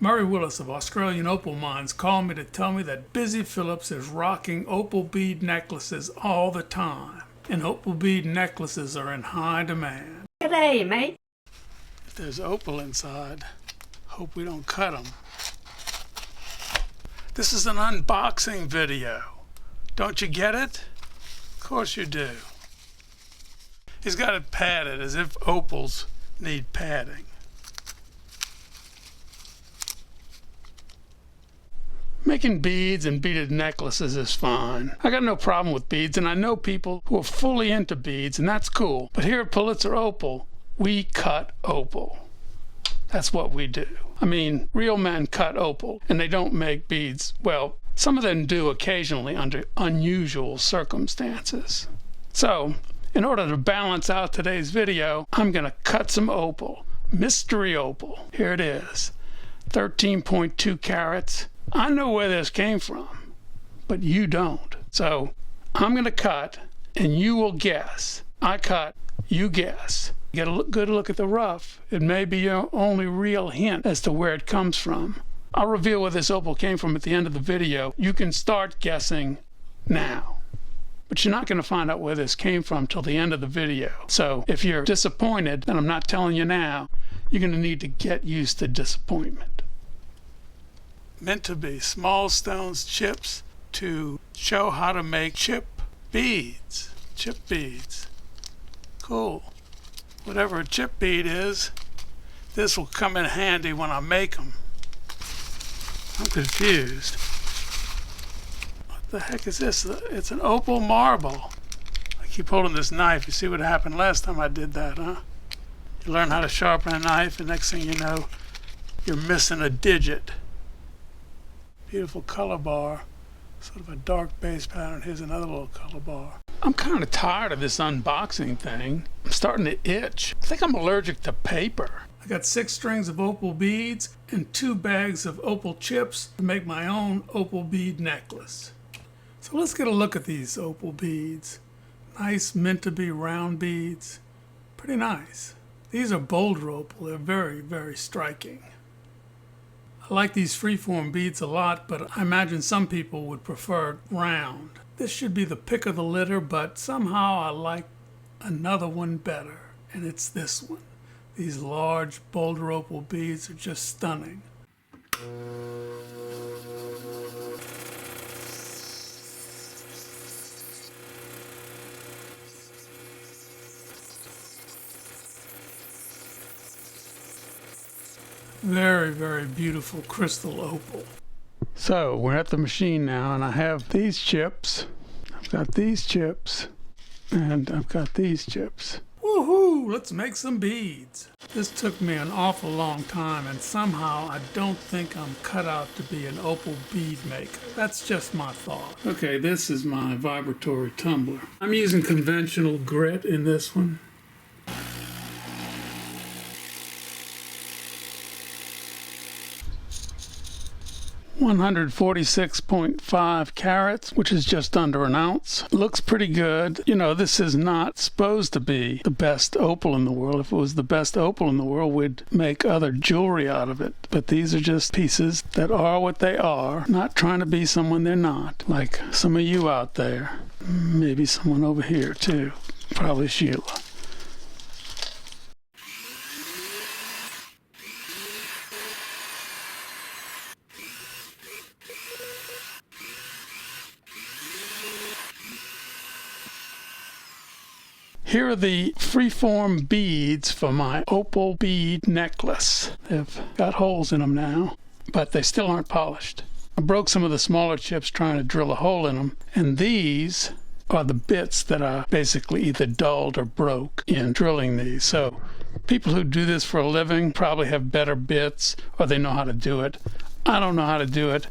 Murray Willis of Australian Opal Mines called me to tell me that Busy Phillips is rocking opal bead necklaces all the time, and opal bead necklaces are in high demand. G'day, mate. If there's opal inside, hope we don't cut them. This is an unboxing video. Don't you get it? Of course you do. He's got it padded as if opals need padding. Making beads and beaded necklaces is fine. I got no problem with beads, and I know people who are fully into beads, and that's cool. But here at Pulitzer Opal, we cut opal. That's what we do. I mean, real men cut opal, and they don't make beads. Well, some of them do occasionally under unusual circumstances. So, in order to balance out today's video, I'm going to cut some opal. Mystery opal. Here it is. 13.2 carats. I know where this came from, but you don't. So I'm going to cut, and you will guess. I cut, you guess. Get a good look at the rough. It may be your only real hint as to where it comes from. I'll reveal where this opal came from at the end of the video. You can start guessing now. But you're not going to find out where this came from till the end of the video. So if you're disappointed, and I'm not telling you now, you're going to need to get used to disappointment. Mintabie small stones chips to show how to make chip beads. Chip beads. Cool. Whatever a chip bead is, this will come in handy when I make them. I'm confused. What the heck is this? It's an opal marble. I keep holding this knife. You see what happened last time I did that, huh? You learn how to sharpen a knife, and next thing you know, you're missing a digit. Beautiful color bar, sort of a dark base pattern. Here's another little color bar. I'm kind of tired of this unboxing thing. I'm starting to itch. I think I'm allergic to paper. I got 6 strings of opal beads and 2 bags of opal chips to make my own opal bead necklace. So let's get a look at these opal beads. Nice Mintabie round beads. Pretty nice. These are boulder opal. They're very, very striking. I like these freeform beads a lot, but I imagine some people would prefer round. This should be the pick of the litter, but somehow I like another one better, and it's this one. These large boulder opal beads are just stunning. Very, very beautiful crystal opal. So we're at the machine now, and I have these chips. I've got these chips, and I've got these chips. Woohoo! Let's make some beads. This took me an awful long time, and somehow I don't think I'm cut out to be an opal bead maker. That's just my thought. Okay, this is my vibratory tumbler. I'm using conventional grit in this one. 146.5 carats, which is just under an ounce. Looks pretty good. You know, this is not supposed to be the best opal in the world. If it was the best opal in the world, we'd make other jewelry out of it. But these are just pieces that are what they are, not trying to be someone they're not, like some of you out there. Maybe someone over here too. Probably Sheila. Here are the freeform beads for my opal bead necklace. They've got holes in them now, but they still aren't polished. I broke some of the smaller chips trying to drill a hole in them, and these are the bits that I basically either dulled or broke in drilling these. So people who do this for a living probably have better bits, or they know how to do it. I don't know how to do it.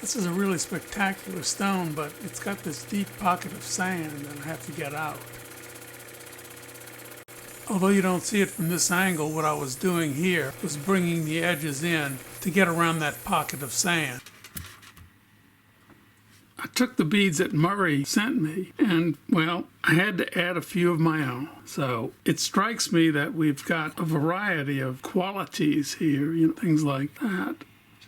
This is a really spectacular stone, but it's got this deep pocket of sand that I have to get out. Although you don't see it from this angle, what I was doing here was bringing the edges in to get around that pocket of sand. I took the beads that Murray sent me, and, well, I had to add a few of my own. So it strikes me that we've got a variety of qualities here, things like that.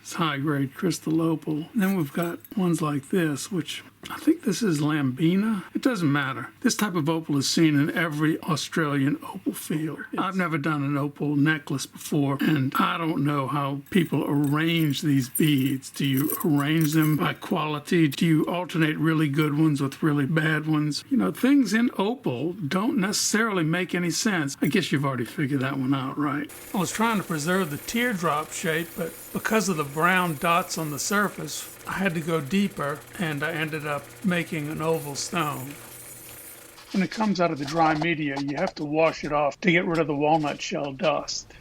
Just high-grade crystal opal. And then we've got ones like this, which I think this is Lambina. It doesn't matter. This type of opal is seen in every Australian opal field. I've never done an opal necklace before, and I don't know how people arrange these beads. Do you arrange them by quality? Do you alternate really good ones with really bad ones? Things in opal don't necessarily make any sense. I guess you've already figured that one out, right? I was trying to preserve the teardrop shape, but because of the brown dots on the surface, I had to go deeper, and I ended up making an oval stone. When it comes out of the dry media, you have to wash it off to get rid of the walnut shell dust.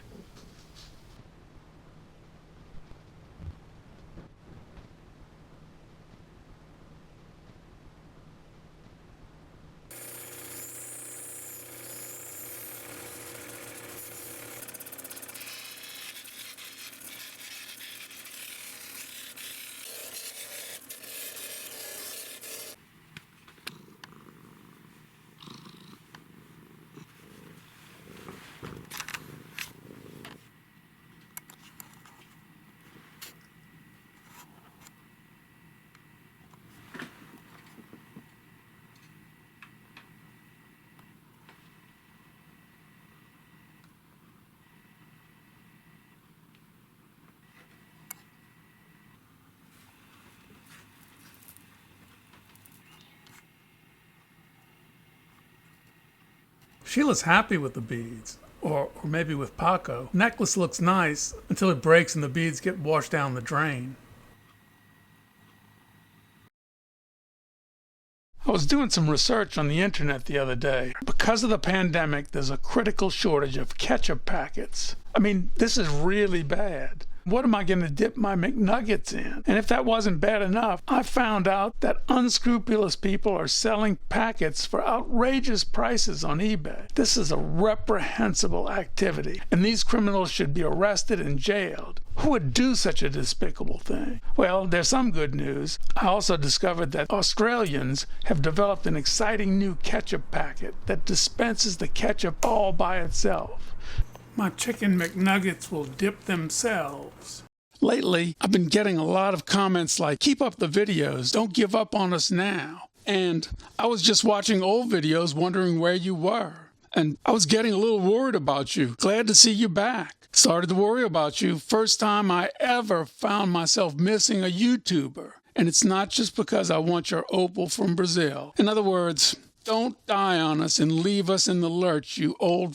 Sheila's happy with the beads, or maybe with Paco. Necklace looks nice until it breaks and the beads get washed down the drain. I was doing some research on the internet the other day. Because of the pandemic, there's a critical shortage of ketchup packets. I mean, this is really bad. What am I going to dip my McNuggets in? And if that wasn't bad enough, I found out that unscrupulous people are selling packets for outrageous prices on eBay. This is a reprehensible activity, and these criminals should be arrested and jailed. Who would do such a despicable thing? Well, there's some good news. I also discovered that Australians have developed an exciting new ketchup packet that dispenses the ketchup all by itself. My chicken McNuggets will dip themselves. Lately, I've been getting a lot of comments like, keep up the videos, don't give up on us now. And I was just watching old videos wondering where you were. And I was getting a little worried about you. Glad to see you back. Started to worry about you. First time I ever found myself missing a YouTuber. And it's not just because I want your opal from Brazil. In other words, don't die on us and leave us in the lurch, you old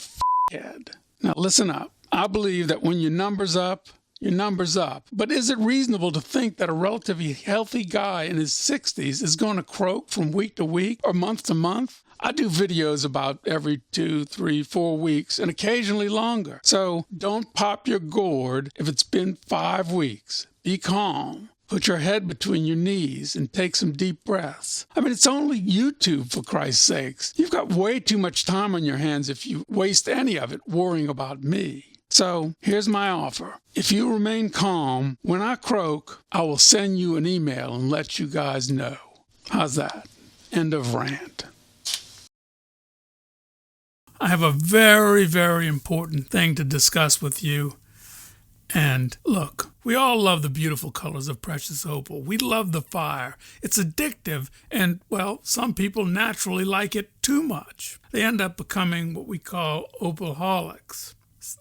f***head. Now listen up. I believe that when your number's up, your number's up. But is it reasonable to think that a relatively healthy guy in his 60s is going to croak from week to week or month to month? I do videos about every 2, 3, 4 weeks and occasionally longer. So don't pop your gourd if it's been 5 weeks. Be calm. Put your head between your knees and take some deep breaths. I mean, it's only YouTube, for Christ's sakes. You've got way too much time on your hands if you waste any of it worrying about me. So here's my offer. If you remain calm, when I croak, I will send you an email and let you guys know. How's that? End of rant. I have a very, very important thing to discuss with you. And look, we all love the beautiful colors of precious opal. We love the fire. It's addictive, and, well, some people naturally like it too much. They end up becoming what we call opalholics.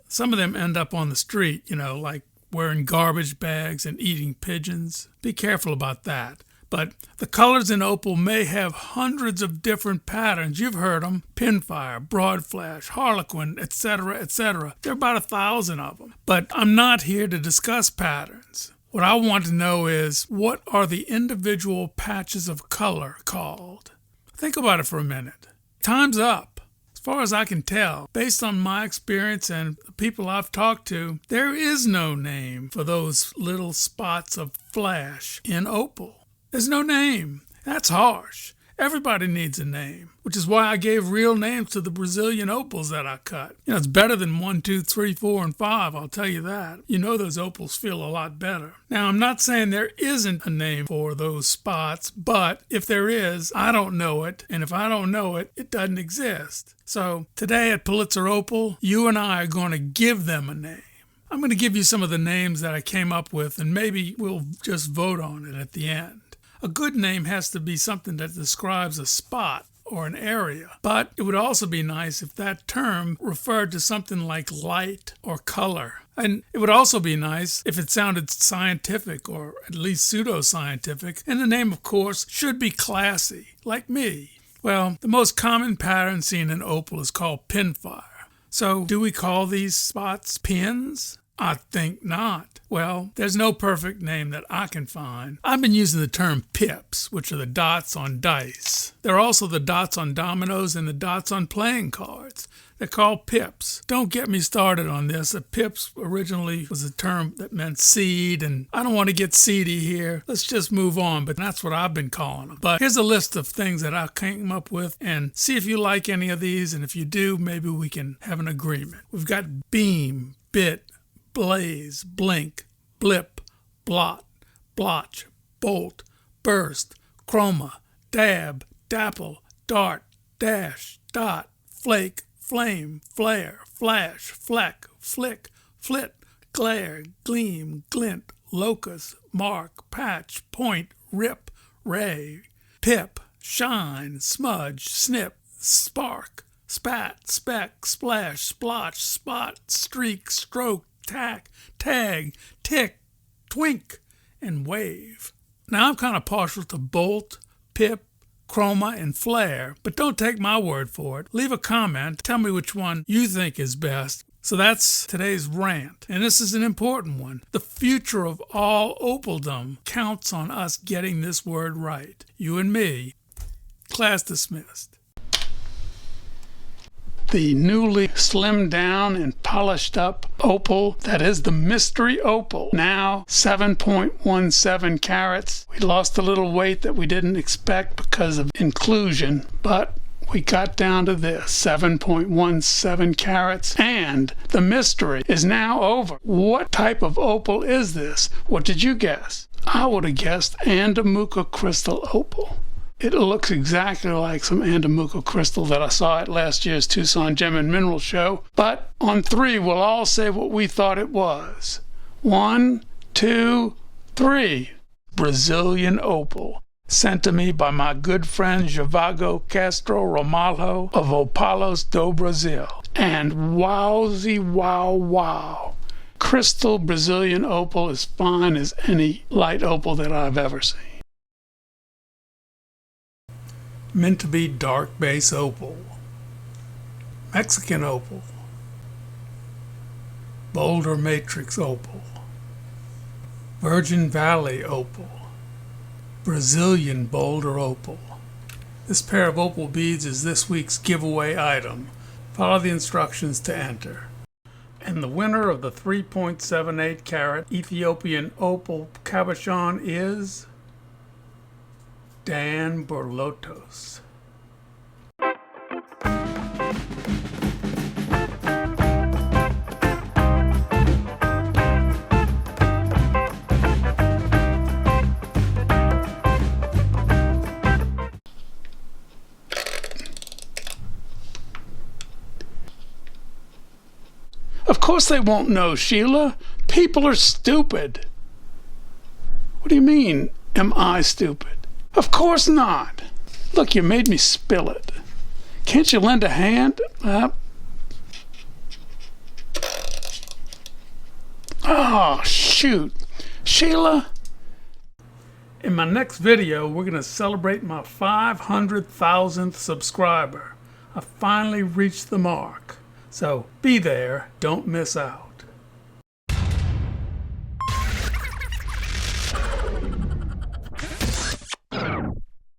Some of them end up on the street, like wearing garbage bags and eating pigeons. Be careful about that. But the colors in opal may have hundreds of different patterns. You've heard them: pinfire, broad flash, harlequin, etc., etc. There are about 1,000 of them. But I'm not here to discuss patterns. What I want to know is, what are the individual patches of color called? Think about it for a minute. Time's up. far as I can tell, based on my experience and the people I've talked to, there is no name for those little spots of flash in opal. There's no name. That's harsh. Everybody needs a name, which is why I gave real names to the Brazilian opals that I cut. You know, it's better than 1, 2, 3, 4, and 5, I'll tell you that. You know those opals feel a lot better. Now, I'm not saying there isn't a name for those spots, but if there is, I don't know it, and if I don't know it, it doesn't exist. So today at Pulitzer Opal, you and I are going to give them a name. I'm going to give you some of the names that I came up with, and maybe we'll just vote on it at the end. A good name has to be something that describes a spot or an area, but it would also be nice if that term referred to something like light or color. And it would also be nice if it sounded scientific or at least pseudo-scientific, and the name, of course, should be classy, like me. Well, the most common pattern seen in opal is called pinfire. So do we call these spots pins? I think not. Well, there's no perfect name that I can find. I've been using the term pips, which are the dots on dice. There are also the dots on dominoes and the dots on playing cards. They're called pips. Don't get me started on this. A pips originally was a term that meant seed, and I don't want to get seedy here. Let's just move on, but that's what I've been calling them. But here's a list of things that I came up with, and see if you like any of these, and if you do, maybe we can have an agreement. We've got beam, bit, blaze, blink, blip, blot, blotch, bolt, burst, chroma, dab, dapple, dart, dash, dot, flake, flame, flare, flash, fleck, flick, flit, glare, gleam, glint, locus, mark, patch, point, rip, ray, pip, shine, smudge, snip, spark, spat, speck, splash, splotch, spot, streak, stroke, tack, tag, tick, twink, and wave. Now I'm kind of partial to bolt, pip, chroma, and flare, but don't take my word for it. Leave a comment, tell me which one you think is best. So that's today's rant, and this is an important one. The future of all opaldom counts on us getting this word right. You and me. Class dismissed. The newly slimmed down and polished up opal, that is the mystery opal, now 7.17 carats. We lost a little weight that we didn't expect because of inclusion, but we got down to this, 7.17 carats, and the mystery is now over. What type of opal is this? What did you guess? I would have guessed Andamooka crystal opal. It looks exactly like some Andamooka crystal that I saw at last year's Tucson Gem and Mineral Show. But on 3, we'll all say what we thought it was. 1, 2, 3. Brazilian opal. Sent to me by my good friend Javago Castro Ramalho of Opalos do Brazil. And wowzy wow wow. Crystal Brazilian opal as fine as any light opal that I've ever seen. Mintabie dark base opal, Mexican opal, Boulder matrix opal, Virgin Valley opal, Brazilian Boulder opal. This pair of opal beads is this week's giveaway item. Follow the instructions to enter. And the winner of the 3.78 carat Ethiopian opal cabochon is Dan Borlotos. Of course they won't know, Sheila. People are stupid. What do you mean, am I stupid? Of course not. Look, you made me spill it. Can't you lend a hand? Oh, shoot. Sheila? In my next video, we're going to celebrate my 500,000th subscriber. I finally reached the mark. So be there. Don't miss out.